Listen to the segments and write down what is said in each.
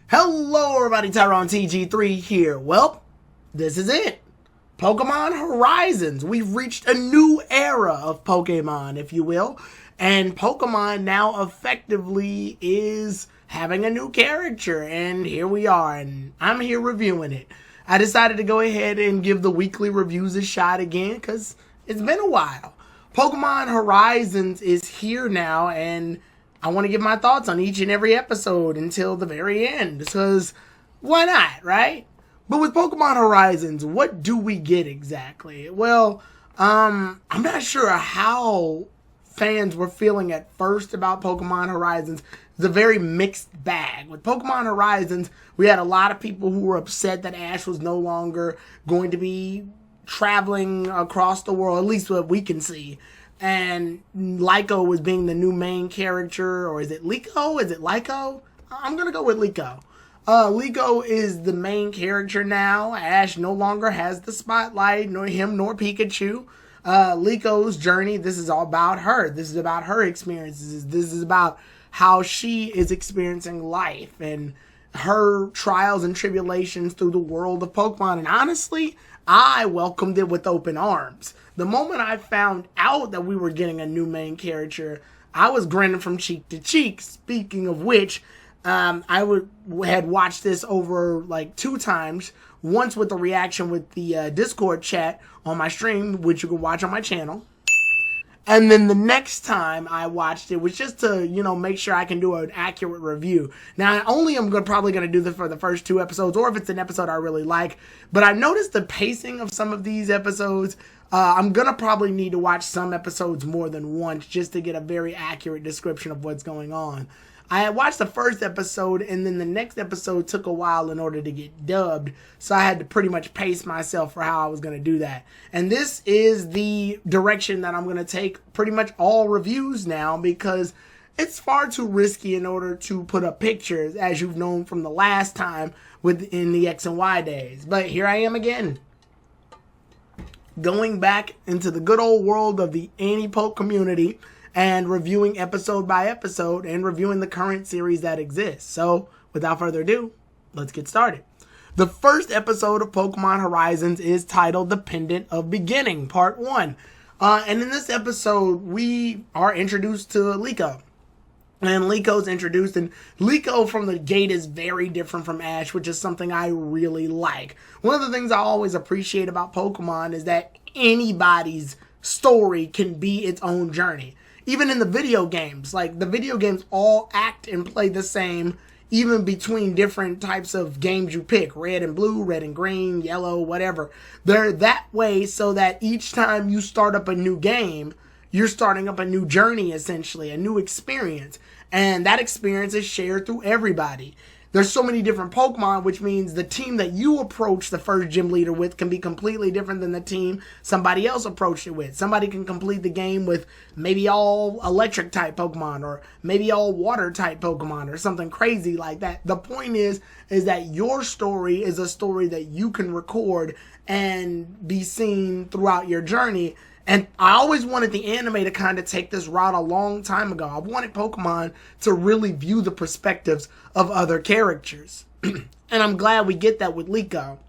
Hello everybody, Tyrone TG3 here. Well, this is it. Pokemon Horizons. We've reached a new era of Pokemon, if you will. And Pokemon now effectively is having a new character. And here we are, and I'm here reviewing it. I decided to go ahead and give the weekly reviews a shot again because it's been a while. Pokemon Horizons is here now, and I want to give my thoughts on each and every episode until the very end, because why not, right? But with Pokemon Horizons, what do we get exactly? Well, I'm not sure how fans were feeling at first about Pokemon Horizons. It's a very mixed bag. With Pokemon Horizons, we had a lot of people who were upset that Ash was no longer going to be traveling across the world, at least what we can see. And Liko was being the new main character, or is it Liko? Is it Liko? I'm going to go with Liko. Liko is the main character now. Ash no longer has the spotlight, nor him nor Pikachu. Liko's journey, this is all about her. This is about her experiences. This is about how she is experiencing life and her trials and tribulations through the world of Pokemon. And honestly, I welcomed it with open arms. The moment I found out that we were getting a new main character, I was grinning from cheek to cheek. Speaking of which, I had watched this over like 2 times. Once with the reaction with the Discord chat on my stream, which you can watch on my channel. And then the next time I watched it was just to, make sure I can do an accurate review. Now, I'm probably going to do this for the first 2 episodes, or if it's an episode I really like. But I noticed the pacing of some of these episodes. I'm going to probably need to watch some episodes more than once just to get a very accurate description of what's going on. I had watched the first episode, and then the next episode took a while in order to get dubbed, so I had to pretty much pace myself for how I was going to do that. And this is the direction that I'm going to take pretty much all reviews now, because it's far too risky in order to put up pictures, as you've known from the last time in the X and Y days. But here I am again, going back into the good old world of the anti-poke community, and reviewing episode by episode and reviewing the current series that exists. So, without further ado, let's get started. The first episode of Pokemon Horizons is titled The Pendant of Beginning, Part 1. And in this episode, we are introduced to Liko. And Liko's introduced, and Liko from the gate is very different from Ash, which is something I really like. One of the things I always appreciate about Pokemon is that anybody's story can be its own journey. Even in the video games, like the video games all act and play the same, even between different types of games you pick, red and blue, red and green, yellow, whatever. They're that way so that each time you start up a new game, you're starting up a new journey, essentially, a new experience. And that experience is shared through everybody. There's so many different Pokemon, which means the team that you approach the first gym leader with can be completely different than the team somebody else approached it with. Somebody can complete the game with maybe all electric type Pokemon, or maybe all water type Pokemon, or something crazy like that. The point is that your story is a story that you can record and be seen throughout your journey. And I always wanted the anime to kind of take this route a long time ago. I wanted Pokemon to really view the perspectives of other characters. And I'm glad we get that with Liko.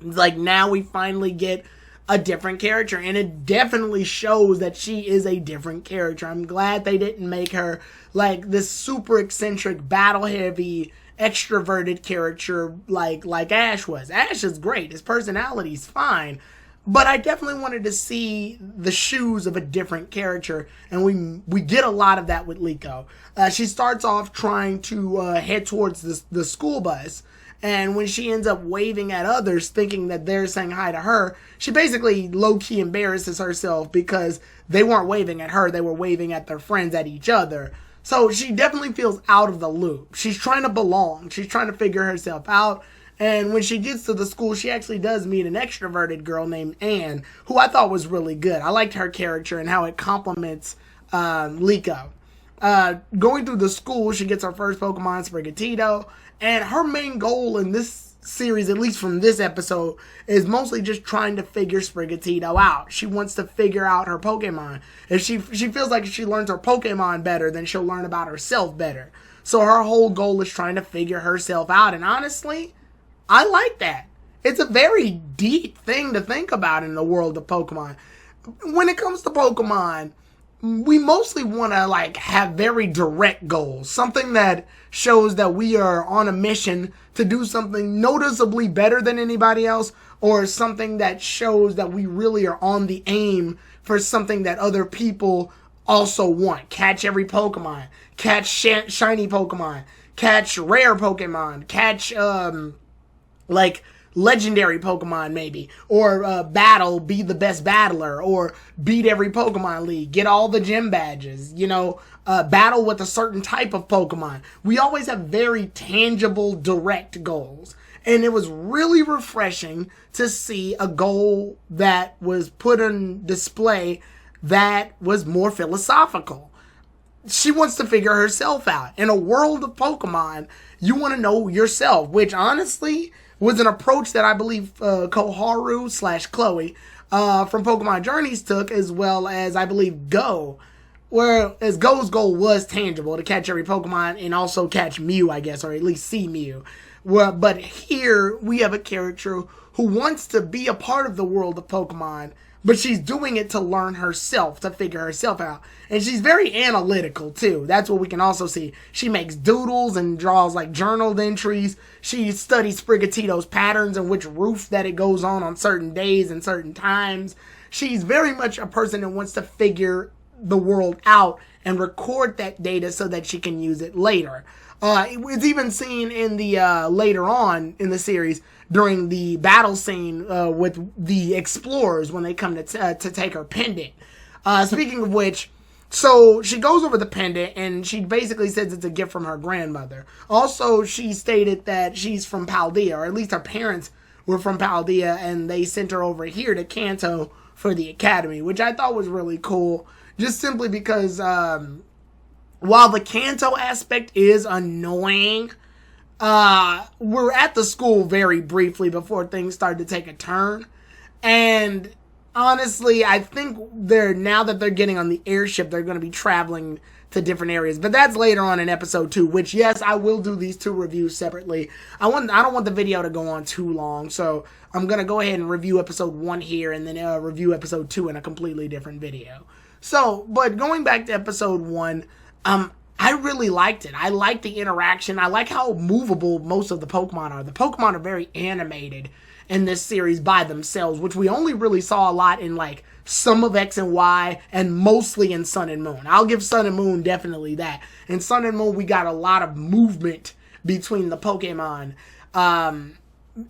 Like, now we finally get a different character, and it definitely shows that she is a different character. I'm glad they didn't make her like this super eccentric, battle-heavy, extroverted character like Ash was. Ash is great. His personality's fine. But I definitely wanted to see the shoes of a different character, and we get a lot of that with Liko. She starts off trying to head towards the school bus, and when she ends up waving at others, thinking that they're saying hi to her, she basically low-key embarrasses herself because they weren't waving at her, they were waving at their friends, at each other. So she definitely feels out of the loop. She's trying to belong. She's trying to figure herself out. And when she gets to the school, she actually does meet an extroverted girl named Anne, who I thought was really good. I liked her character and how it complements Liko. Going through the school, she gets her first Pokemon, Sprigatito, and her main goal in this series, at least from this episode, is mostly just trying to figure Sprigatito out. She wants to figure out her Pokemon. If she feels like if she learns her Pokemon better, then she'll learn about herself better. So her whole goal is trying to figure herself out. And honestly, I like that. It's a very deep thing to think about in the world of Pokemon. When it comes to Pokemon, we mostly want to like have very direct goals. Something that shows that we are on a mission to do something noticeably better than anybody else, or something that shows that we really are on the aim for something that other people also want. Catch every Pokemon. Catch shiny Pokemon. Catch rare Pokemon. Catch, like, legendary Pokemon maybe. Or be the best battler. Or beat every Pokemon League. Get all the gym badges. You know, battle with a certain type of Pokemon. We always have very tangible, direct goals. And it was really refreshing to see a goal that was put on display that was more philosophical. She wants to figure herself out. In a world of Pokemon, you want to know yourself, which honestly was an approach that I believe Koharu / Chloe from Pokemon Journeys took, as well as I believe Go. Whereas Go's goal was tangible, to catch every Pokemon and also catch Mew, I guess, or at least see Mew. Well, but here we have a character who wants to be a part of the world of Pokemon, but she's doing it to learn herself, to figure herself out. And she's very analytical too. That's what we can also see. She makes doodles and draws like journal entries. She studies Sprigatito's patterns and which roof that it goes on certain days and certain times. She's very much a person that wants to figure the world out and record that data so that she can use it later. It's even seen in the later on in the series during the battle scene with the explorers when they come to take her pendant. Speaking of which, so she goes over the pendant and she basically says it's a gift from her grandmother. Also, she stated that she's from Paldea, or at least her parents were from Paldea, and they sent her over here to Kanto for the academy, which I thought was really cool, just simply because while the Kanto aspect is annoying, we're at the school very briefly before things started to take a turn. And honestly, I think now that they're getting on the airship, they're going to be traveling to different areas. But that's later on in episode 2, which, yes, I will do these 2 reviews separately. I don't want the video to go on too long, so I'm going to go ahead and review episode 1 here and then review episode 2 in a completely different video. So, but going back to episode 1, I really liked it. I like the interaction. I like how movable most of the Pokemon are. The Pokemon are very animated in this series by themselves, which we only really saw a lot in like some of X and Y and mostly in Sun and Moon. I'll give Sun and Moon definitely that. In Sun and Moon, we got a lot of movement between the Pokemon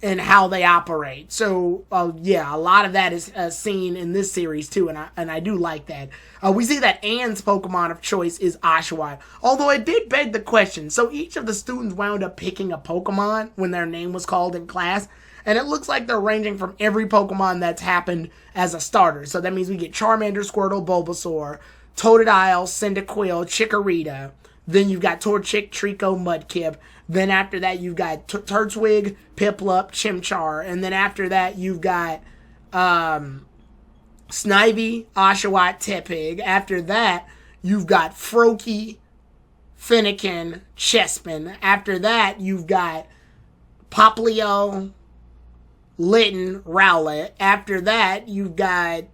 and how they operate. So, yeah, a lot of that is seen in this series too, and I do like that. We see that Anne's Pokemon of choice is Oshawott, although it did beg the question. So each of the students wound up picking a Pokemon when their name was called in class, and it looks like they're ranging from every Pokemon that's happened as a starter. So that means we get Charmander, Squirtle, Bulbasaur, Totodile, Cyndaquil, Chikorita. Then you've got Torchic, Trico, Mudkip. Then after that, you've got Turtwig, Piplup, Chimchar. And then after that, you've got Snivy, Oshawott, Tepig. After that, you've got Froakie, Fennekin, Chespin. After that, you've got Poplio, Litten, Rowlet. After that, you've got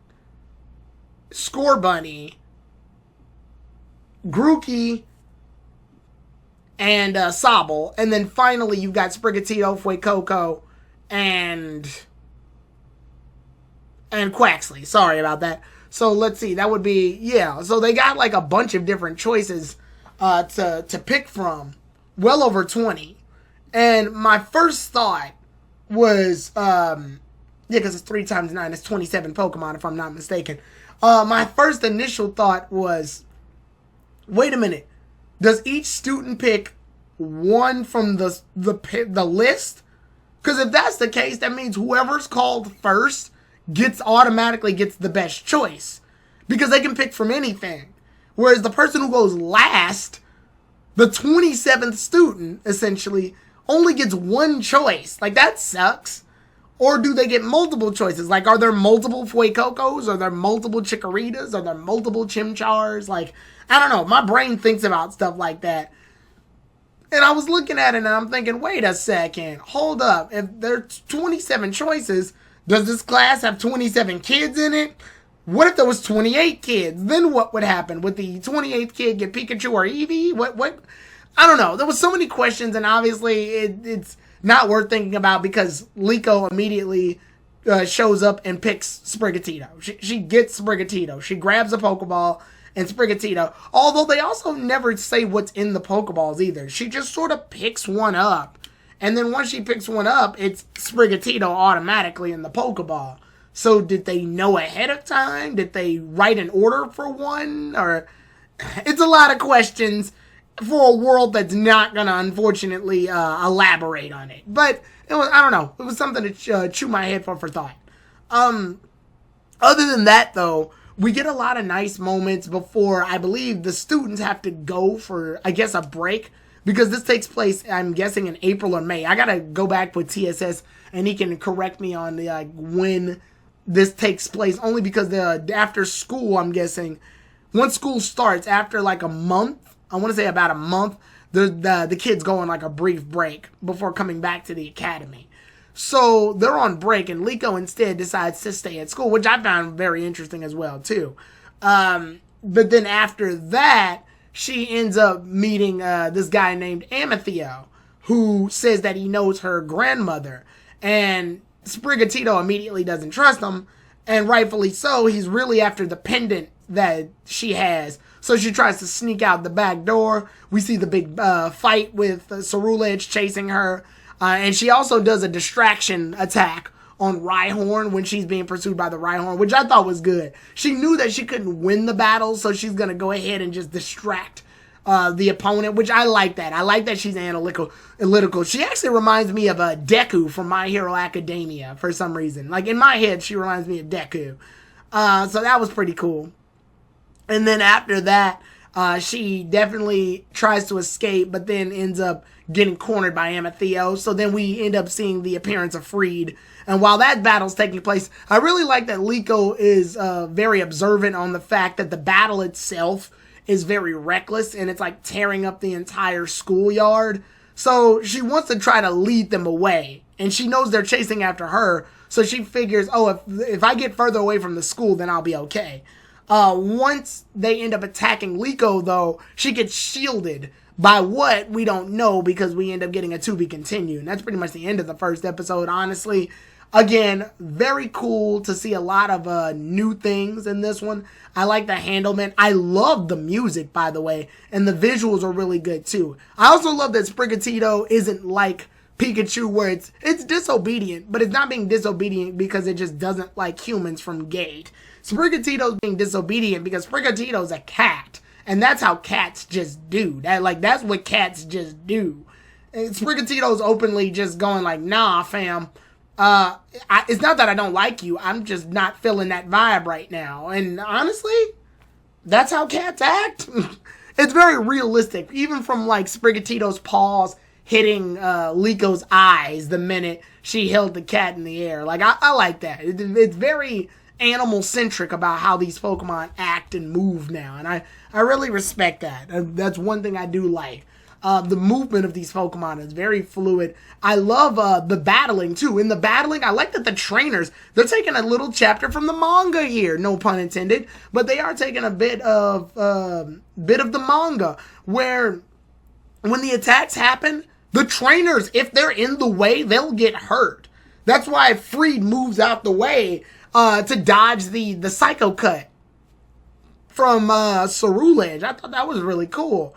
Scorbunny, Grookey, and Sobble. And then finally, you've got Sprigatito, Fuecoco, and Quaxley. Sorry about that. So let's see. That would be, yeah. So they got like a bunch of different choices to pick from. Well over 20. And my first thought was, because it's 3 times 9, it's 27 Pokemon if I'm not mistaken. My first initial thought was, wait a minute. Does each student pick one from the list? Because if that's the case, that means whoever's called first automatically gets the best choice. Because they can pick from anything. Whereas the person who goes last, the 27th student, essentially, only gets one choice. Like, that sucks. Or do they get multiple choices? Like, are there multiple Fuecocos? Are there multiple Chikoritas? Are there multiple Chimchars? Like, I don't know. My brain thinks about stuff like that. And I was looking at it and I'm thinking, wait a second, hold up. If there's 27 choices, does this class have 27 kids in it? What if there was 28 kids? Then what would happen? Would the 28th kid get Pikachu or Eevee? What? I don't know. There was so many questions, and obviously it's not worth thinking about because Liko immediately shows up and picks Sprigatito. She gets Sprigatito. She grabs a Pokeball and Sprigatito. Although they also never say what's in the Pokeballs either. She just sort of picks one up. And then once she picks one up, it's Sprigatito automatically in the Pokeball. So did they know ahead of time? Did they write an order for one? Or it's a lot of questions for a world that's not going to unfortunately elaborate on it. But it was, I don't know. It was something to chew my head for thought. Other than that, though, we get a lot of nice moments before I believe the students have to go for, I guess, a break. Because this takes place, I'm guessing, in April or May. I got to go back with TSS and he can correct me on when this takes place, only because after school, I'm guessing, once school starts, after like a month, I want to say about a month, the kids go on like a brief break before coming back to the academy. So they're on break, and Liko instead decides to stay at school, which I found very interesting as well, too. But then after that, she ends up meeting this guy named Ametheo, who says that he knows her grandmother, and Sprigatito immediately doesn't trust him, and rightfully so. He's really after the pendant that she has. So she tries to sneak out the back door. We see the big fight with Cerulege chasing her. And she also does a distraction attack on Rhyhorn when she's being pursued by the Rhyhorn, which I thought was good. She knew that she couldn't win the battle, so she's going to go ahead and just distract the opponent, which I like that. I like that she's analytical. She actually reminds me of Deku from My Hero Academia for some reason. Like, in my head, she reminds me of Deku. So that was pretty cool. And then after that, she definitely tries to escape, but then ends up getting cornered by Ametheo. So then we end up seeing the appearance of Freed. And while that battle's taking place, I really like that Liko is very observant on the fact that the battle itself is very reckless, and it's like tearing up the entire schoolyard. So she wants to try to lead them away, and she knows they're chasing after her. So she figures, oh, if I get further away from the school, then I'll be okay. Once they end up attacking Liko, though, she gets shielded by what we don't know, because we end up getting a to be continued. And that's pretty much the end of the first episode, honestly. Again, very cool to see a lot of new things in this one. I like the handlement. I love the music, by the way, and the visuals are really good too. I also love that Sprigatito isn't like Pikachu, where it's disobedient, but it's not being disobedient because it just doesn't like humans from gate. Sprigatito's being disobedient because Sprigatito's a cat, and that's how cats just do. That's what cats just do. And Sprigatito's openly just going like, nah, fam. It's not that I don't like you. I'm just not feeling that vibe right now. And honestly, that's how cats act. It's very realistic, even from like Sprigatito's paws hitting Liko's eyes the minute she held the cat in the air. Like, I like that. It's very animal-centric about how these Pokemon act and move now. And I really respect that. That's one thing I do like. The movement of these Pokemon is very fluid. I love the battling, too. In the battling, I like that the trainers, they're taking a little chapter from the manga here, no pun intended, but they are taking a bit of the manga, where when the attacks happen, the trainers, if they're in the way, they'll get hurt. That's why Freed moves out the way to dodge the Psycho Cut from Cerulege. I thought that was really cool.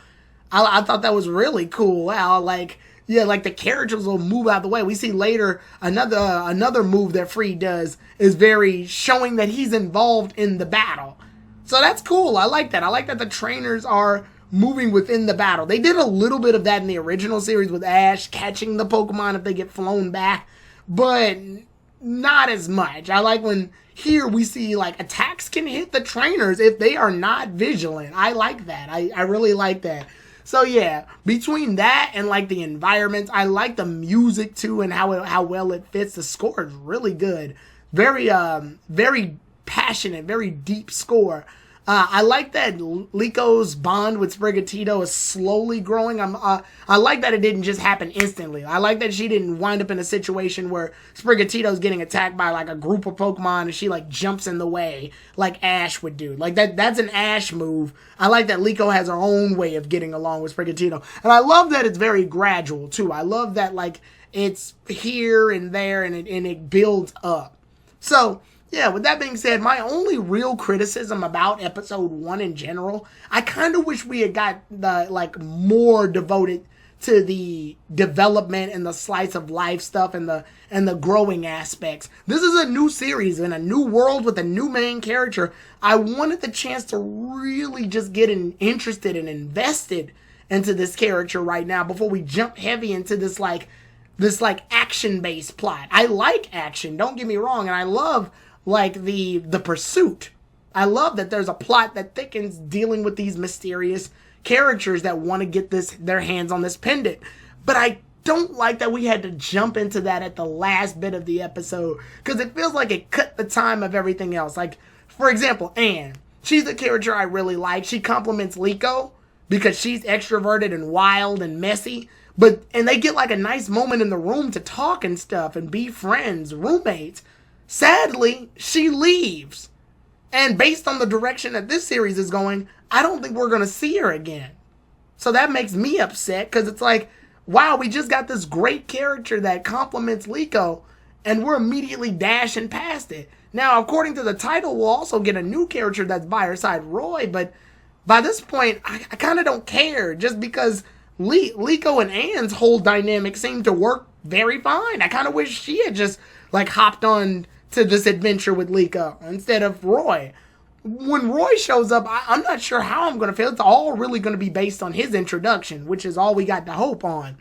I thought that was really cool. How like the characters will move out of the way. We see later another move that Freed does is very showing that he's involved in the battle. So that's cool. I like that. I like that the trainers are moving within the battle. They did a little bit of that in the original series with Ash catching the Pokemon if they get flown back, but not as much. I like when here we see like attacks can hit the trainers if they are not vigilant. I like that. I really like that. So yeah, between that and like the environments, I like the music too and how well it fits. The score is really good. Very passionate, very deep score. I like that Liko's bond with Sprigatito is slowly growing. I like that it didn't just happen instantly. I like that she didn't wind up in a situation where Sprigatito's getting attacked by like a group of Pokemon and she like jumps in the way like Ash would do. Like that's an Ash move. I like that Liko has her own way of getting along with Sprigatito. And I love that it's very gradual too. I love that like it's here and there and it builds up. So, yeah, with that being said, my only real criticism about episode 1 in general, I kind of wish we had got the like more devoted to the development and the slice of life stuff and the growing aspects. This is a new series in a new world with a new main character. I wanted the chance to really just get interested and invested into this character right now before we jump heavy into this action-based plot. I like action, don't get me wrong, and I love like the pursuit. I love that there's a plot that thickens dealing with these mysterious characters that want to get their hands on this pendant. But I don't like that we had to jump into that at the last bit of the episode, because it feels like it cut the time of everything else. Like, for example, Anne. She's the character I really like. She complements Liko because she's extroverted and wild and messy. And they get like a nice moment in the room to talk and stuff and be friends, roommates. Sadly, she leaves. And based on the direction that this series is going, I don't think we're going to see her again. So that makes me upset because it's like, wow, we just got this great character that complements Liko and we're immediately dashing past it. Now, according to the title, we'll also get a new character that's by her side, Roy. But by this point, I kind of don't care just because Liko and Anne's whole dynamic seemed to work very fine. I kind of wish she had just like hopped on to this adventure with Liko instead of Roy. When Roy shows up, I'm not sure how I'm going to feel. It's all really going to be based on his introduction, which is all we got to hope on.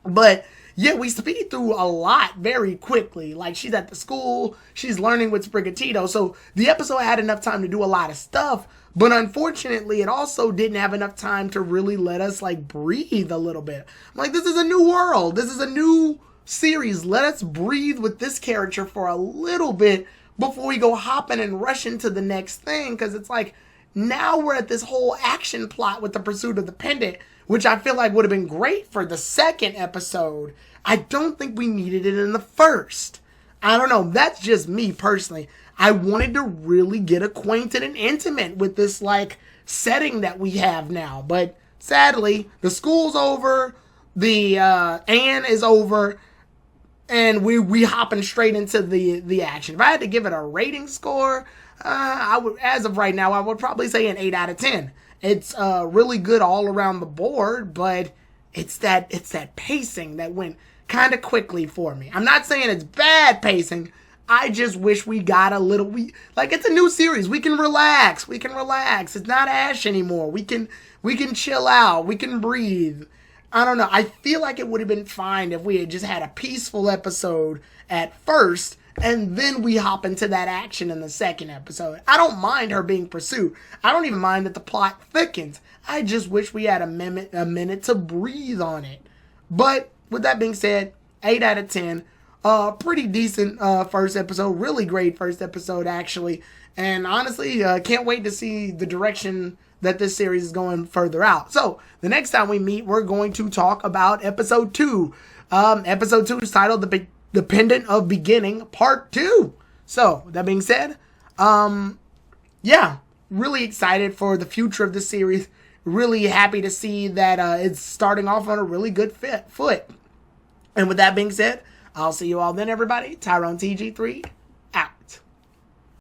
But yeah, we speed through a lot very quickly. Like, she's at the school, she's learning with Sprigatito. So the episode had enough time to do a lot of stuff. But unfortunately, it also didn't have enough time to really let us like breathe a little bit. I'm like, this is a new world. This is a new series. Let us breathe with this character for a little bit before we go hopping and rushing to the next thing. Because it's like, now we're at this whole action plot with the pursuit of the pendant, which I feel like would have been great for the second episode. I don't think we needed it in the first. I don't know. That's just me personally. I wanted to really get acquainted and intimate with this like setting that we have now. But sadly, the school's over, the Anne is over, and we hopping straight into the action. If I had to give it a rating score, I would, as of right now, I would probably say an 8 out of 10. It's really good all around the board, but it's that pacing that went kind of quickly for me. I'm not saying it's bad pacing. I just wish we got a little, it's a new series. We can relax. It's not Ash anymore. We can chill out. We can breathe. I don't know. I feel like it would have been fine if we had just had a peaceful episode at first and then we hop into that action in the second episode. I don't mind her being pursued. I don't even mind that the plot thickens. I just wish we had a minute to breathe on it. But with that being said, 8 out of 10. Pretty decent first episode. Really great first episode, actually. And honestly, can't wait to see the direction that this series is going further out. So, the next time we meet, we're going to talk about episode 2. Episode 2 is titled The Pendant of Beginning, Part 2. So, with that being said, yeah, really excited for the future of this series. Really happy to see that it's starting off on a really good foot. And with that being said, I'll see you all then, everybody. Tyrone TG3